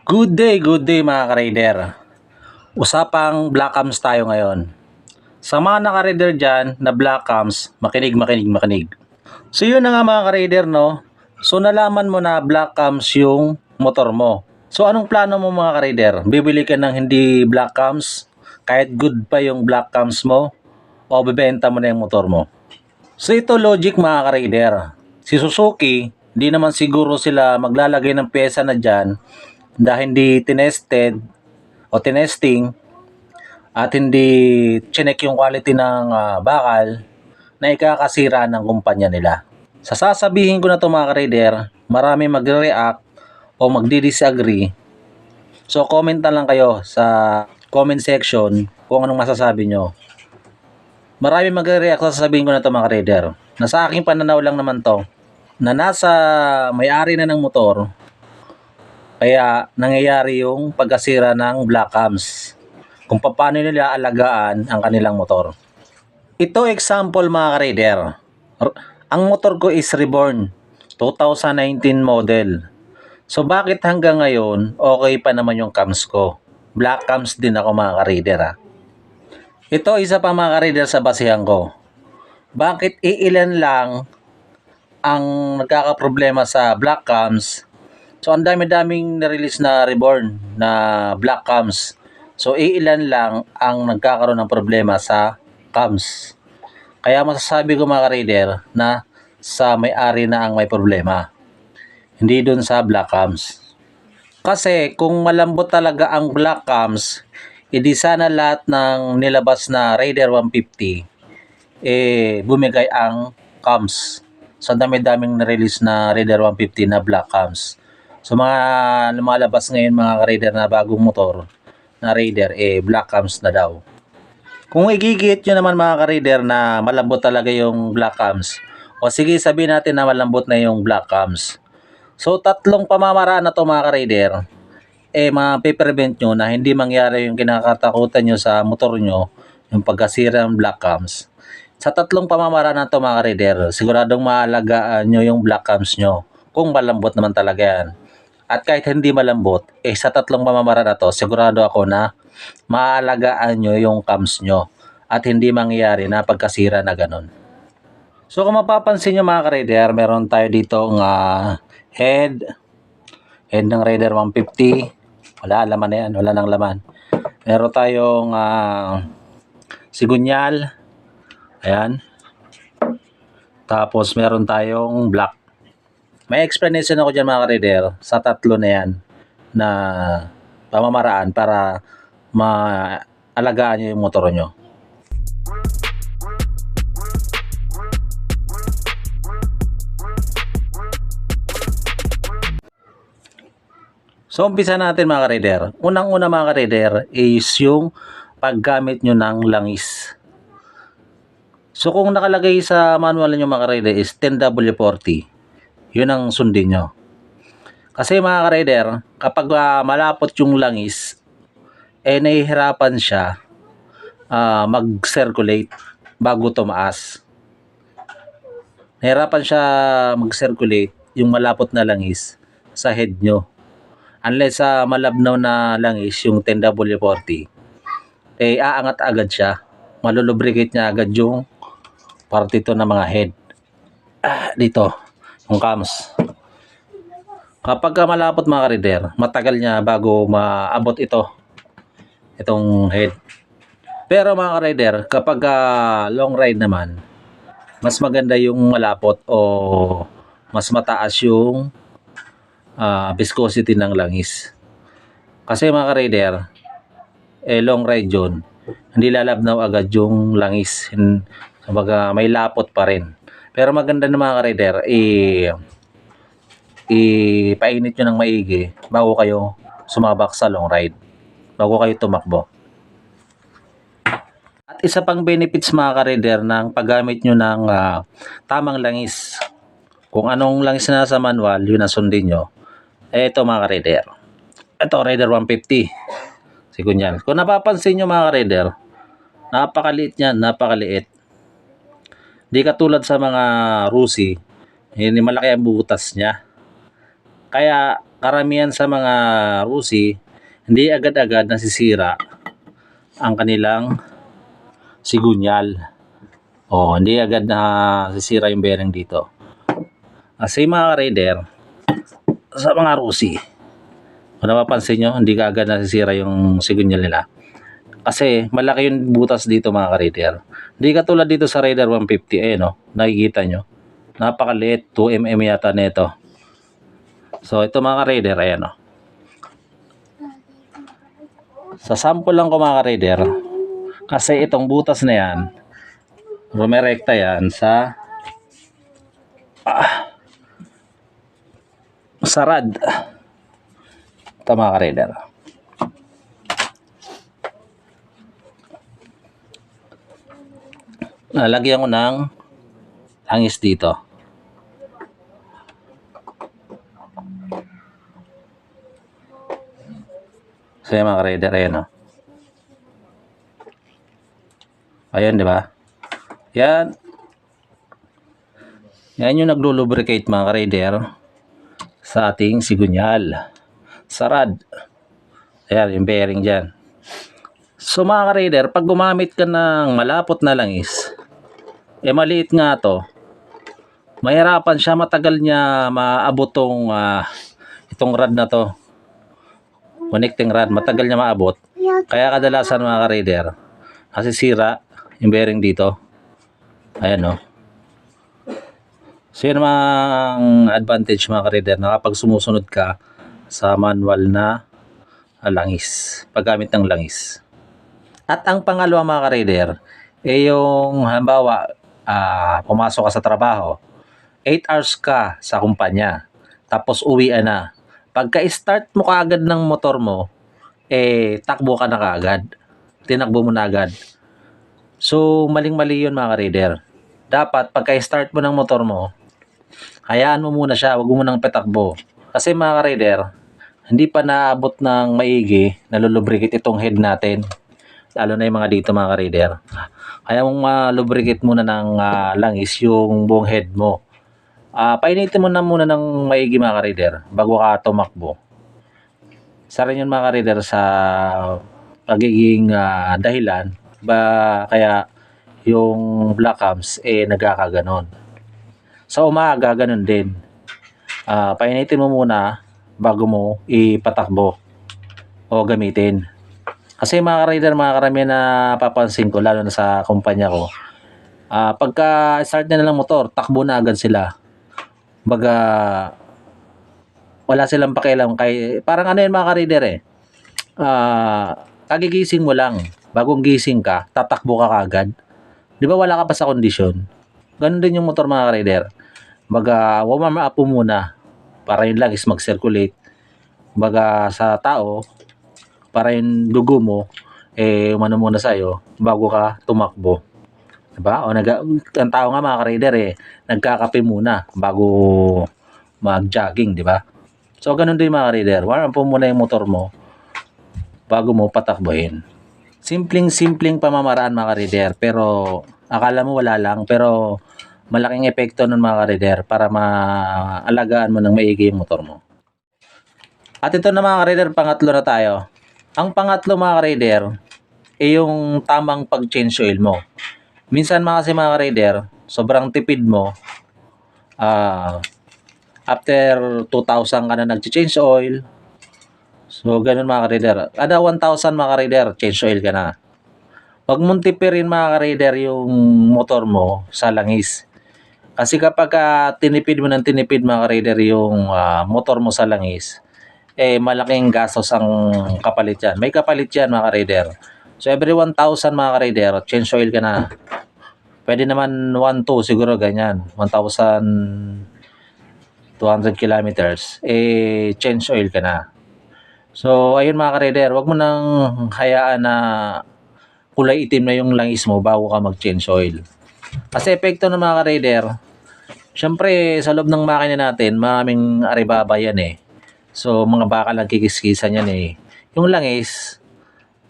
Good day mga ka-raider. Usapang black cams tayo ngayon. Sa mga naka-raider dyan na black cams, makinig. So yun na nga mga ka-raider, no? So nalaman mo na black cams yung motor mo. So anong plano mo mga ka-raider? Bibili ka ng hindi black cams? Kahit good pa yung black cams mo? O bibenta mo na yung motor mo? So ito logic mga ka-raider. Si Suzuki, di naman siguro sila maglalagay ng pyesa na dyan dahil hindi tinested o tinesting at hindi chinek yung quality ng bakal na ikakasira ng kumpanya nila. Sa sasabihin ko na to mga ka-raider, marami magre-react o magdi-disagree. So comment na lang kayo sa comment section kung anong masasabi nyo. Marami magre-react sa sasabihin ko na to mga ka-raider. Na sa aking pananaw lang naman to, na nasa may-ari na ng motor, kaya nangyayari yung pagkasira ng black cams kung paano nila alagaan ang kanilang motor. Ito example mga ka-raider. Ang motor ko is reborn 2019 model. So bakit hanggang ngayon okay pa naman yung cams ko? Black cams din ako mga ka-raider ha. Ito isa pa mga ka-raider sa basihan ko. Bakit iilan lang ang nagkakaproblema sa black cams? So ang dami-daming na-release na reborn na black cams. So iilan lang ang nagkakaroon ng problema sa cams. Kaya masasabi ko mga ka-raider na sa may-ari na ang may problema. Hindi dun sa black cams. Kasi kung malambot talaga ang black cams, edi sana lahat ng nilabas na Raider 150 bumigay ang cams. So dami-daming na-release na Raider 150 na black cams. So mga lumalabas ngayon mga ka-raider na bagong motor na Raider, black cams na daw. Kung igigit nyo naman mga ka-raider na malambot talaga yung black cams, o sige sabihin natin na malambot na yung black cams. So tatlong pamamaraan na to mga ka-raider, mapiprevent nyo na hindi mangyari yung kinakatakutan nyo sa motor nyo, yung pagkasira ng black cams. Sa tatlong pamamaraan na to mga ka-raider, siguradong maalagaan nyo yung black cams nyo kung malambot naman talaga yan. At kahit hindi malambot, sa tatlong pamamaraan na to, sigurado ako na maalagaan nyo yung cams nyo at hindi mangyayari na pagkasira na ganun. So kung mapapansin nyo mga ka-raider, meron tayo dito head ng Raider 150. Wala, laman na yan, wala nang laman. Meron tayong sigunyal. Ayan. Tapos meron tayong black. May explanation ako dyan mga ka-raider sa tatlo na yan na pamamaraan para maalagaan nyo yung motor nyo. So umpisa natin mga ka-raider. Unang-una mga ka-raider is yung paggamit nyo ng langis. So kung nakalagay sa manual nyo mga ka-raider is 10W40. Yun ang sundin nyo. Kasi mga ka-raider, kapag malapot yung langis, nahihirapan siya mag-circulate bago tumaas. Nahihirapan siya mag-circulate yung malapot na langis sa head nyo. Unless malabnaw na langis yung 10W40, aangat agad siya. Malulubricate niya agad yung parte ito ng mga head. Dito, yung cams. Kapag malapot mga ka-raider, matagal niya bago maabot itong head. Pero mga ka-raider, kapag long ride naman, mas maganda yung malapot o mas mataas yung viscosity ng langis. Kasi mga ka-raider, long ride yun, hindi lalabnaw agad yung langis. Kumbaga may lapot pa rin. Pero maganda na mga ka-raider, ipainit nyo ng maigi bago kayo sumabak sa long ride, bago kayo tumakbo. At isa pang benefits mga ka-raider ng paggamit nyo ng tamang langis. Kung anong langis na sa manual, yun ang sundin nyo. Ito mga ka-raider. Ito Raider 150. Sigunyal. Kung napapansin nyo mga ka-raider, napakaliit niyan, napakaliit. Di katulad sa mga Rusi, malaki ang butas niya. Kaya karamihan sa mga Rusi, hindi agad-agad nasisira ang kanilang sigunyal. Hindi agad nasisira yung bearing dito. Kasi mga rider, sa mga Rusi, kung napapansin nyo, hindi agad nasisira yung sigunyal nila. Kasi malaki yung butas dito mga ka-rider. Hindi katulad dito sa Raider 150, nakikita nyo. Napakaliit, 2mm yata nito. So ito mga ka-rider, ayan o. Sa sample lang ko mga ka-rider, kasi itong butas na yan, rumerekta yan sa rad. Ito mga ka-rider. Lalagyan ko ng hangis dito. So yan mga ka-rider, ayan o. Ayan, di ba? Yan. Yan yung naglo-lubricate mga ka-rider sa ating sigunyal. Sa rad. Ayan, yung bearing dyan. So mga ka-rider, pag gumamit ka ng malapot na langis, maliit nga to, mahirapan siya, matagal niya maabot itong rad na to. Connecting rod, matagal niya maabot. Kaya kadalasan mga ka-rider, nasisira yung bearing dito. Ayan o. So yun ang advantage mga ka-rider na kapag sumusunod ka sa manual na langis, paggamit ng langis. At ang pangalawa mga ka-rider, yung halimbawa, pumasok ka sa trabaho, 8 hours ka sa kumpanya, tapos uwian na. Pagka-start mo kaagad ng motor mo, takbo ka na kaagad. Tinakbo mo na agad. So, maling-mali yun mga ka-rider. Dapat, pagka-start mo ng motor mo, hayaan mo muna siya, wag mo munang patakbo. Kasi mga ka-rider, hindi pa naabot ng maigi, nalulubricate itong head natin. Lalo na yung mga dito mga ka-rider. Kaya mong lubricate muna ng langis yung buong head mo. Painitin mo na muna ng maigi mga ka-rider bago ka tumakbo. Isa rin yun mga ka-rider sa pagiging dahilan kaya yung black cams nagkakaganon. Sa umaga ganun din. Painitin mo muna bago mo ipatakbo o gamitin. Kasi mga ka-rider, mga karamihan na papansin ko lalo na sa kumpanya ko, pagka start na ng motor, takbo na agad sila. Baga wala silang pakialam parang ano yun mga ka-rider kagigising mo lang, bagong gising ka, tatakbo ka kagad. Di ba wala ka pa sa kondisyon? Ganun din yung motor mga ka-rider. Baga warm up po muna para yung langis mag-circulate. Baga sa tao, para yung dugo mo umano muna sa'yo bago ka tumakbo. Diba? Ang tao nga mga ka-rider nagkakape muna bago mag-jogging, di ba? So ganun din mga ka-rider, warm up muna yung motor mo bago mo patakbuhin. Simpleng pamamaraan mga ka-rider, pero akala mo wala lang, pero malaking epekto nun mga ka-rider para maalagaan mo ng maigi yung motor mo. At ito na mga ka-rider, pangatlo na tayo. Ang pangatlo mga ka-rider yung tamang pag-change oil mo. Minsan kasi mga ka-rider, sobrang tipid mo. After 2,000 ka na nag-change oil. So, ganun mga ka-rider. Kada 1,000 mga ka-rider, change oil ka na. Huwag mong tipirin mga ka-rider yung motor mo sa langis. Kasi kapag tinipid mo ng tinipid mga ka-rider yung motor mo sa langis, malaking gastos ang kapalit yan. May kapalit yan mga ka-rider. So, every 1,000 mga ka-rider, change oil ka na. Pwede naman 1,2 siguro ganyan. 1,200 kilometers. Change oil ka na. So, ayun mga ka-rider, wag mo nang hayaan na kulay itim na yung langis mo bago ka mag-change oil. Kasi epekto ng mga ka-rider, syempre sa loob ng makina natin, maraming aribaba yan So, mga bakal ang kikiskisan yan Yung langis,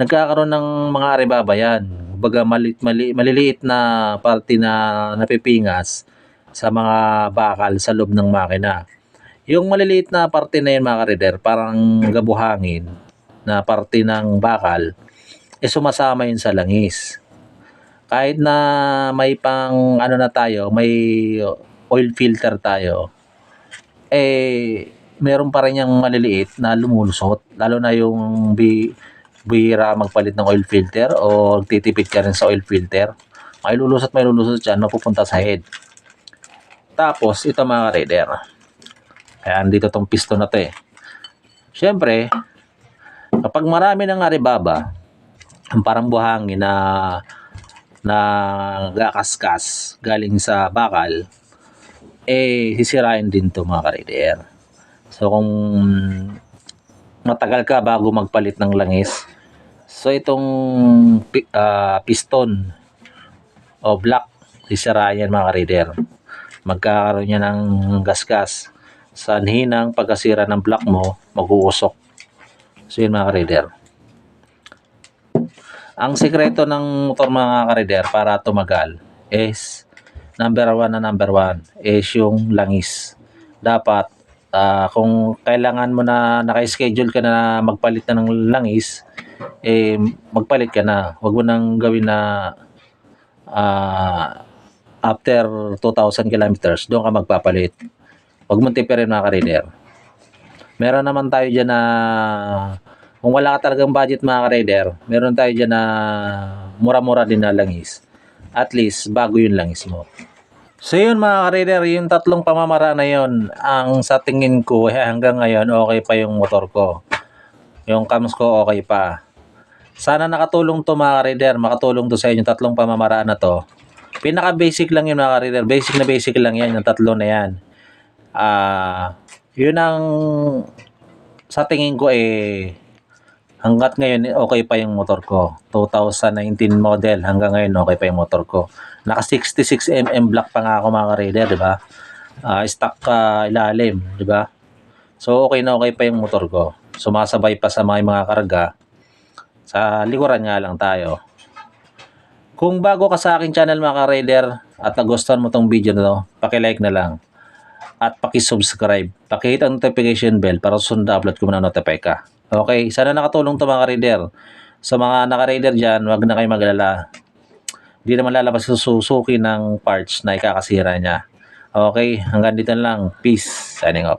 nagkakaroon ng mga aribaba yan. Baga maliliit na parte na napipingas sa mga bakal sa loob ng makina. Yung maliliit na parte na yun mga ka-reader, parang gabuhangin na parte ng bakal, sumasama yun sa langis. Kahit na may pang ano na tayo, may oil filter tayo, meron pa rin yung maliliit na lumulusot. Lalo na yung bihira magpalit ng oil filter o titipid ka rin sa oil filter. May lulusot dyan, mapupunta sa head. Tapos, ito mga ka-reader. Kaya andito tong piston na to Siyempre, kapag marami ng aribaba, ang parang buhangin na gakaskas galing sa bakal, sisirain din to mga ka-reader. So, kung matagal ka bago magpalit ng langis, so itong piston o block, sisirain yan mga ka-reader. Magkakaroon niya ng gasgas. Sanhi ng pagkasira ng block mo, mag-uusok. So yun mga ka-reader. Ang sekreto ng motor mga ka-reader para tumagal is number one is yung langis. Dapat kung kailangan mo na naka-schedule ka na magpalit na ng langis, magpalit ka na. Huwag mo nang gawin na after 2,000 kilometers doon ka magpapalit. Huwag mong tipirin mga ka-reader. Meron naman tayo dyan na kung wala ka talagang budget mga ka-reader, meron tayo dyan na mura-mura din na langis. At least bago yung langis mo. So yun mga ka-reader, yung tatlong pamamaraan na yun, ang sa tingin ko hanggang ngayon okay pa yung motor ko. Yung cams ko okay pa. Sana nakatulong to mga ka-reader, makatulong to sa inyo tatlong pamamaraan na to. Pinaka basic lang yun mga ka-reader, basic lang yan, yung tatlo na yan. Yun ang sa tingin ko hanggat ngayon okay pa yung motor ko. 2019 model hanggang ngayon okay pa yung motor ko. Naka 66mm block pa nga ako mga ka-reader, di ba? Stock ilalim, di ba? So okay na okay pa yung motor ko. Sumasabay pa sa mga karga. Sa likuran nga lang tayo. Kung bago ka sa aking channel mga ka-reader at nagustuhan mo tong video na to, paki-like na lang. At paki-subscribe. Paki-hit ang notification bell para susunod na upload ko na-notify ka. Okay, sana nakatulong to mga ka-reader. Sa mga naka-reader dyan, wag na kayo mag-alala. Hindi naman lalabas susuki ng parts na ikakasira niya. Okay, hanggang dito lang. Peace. Signing off.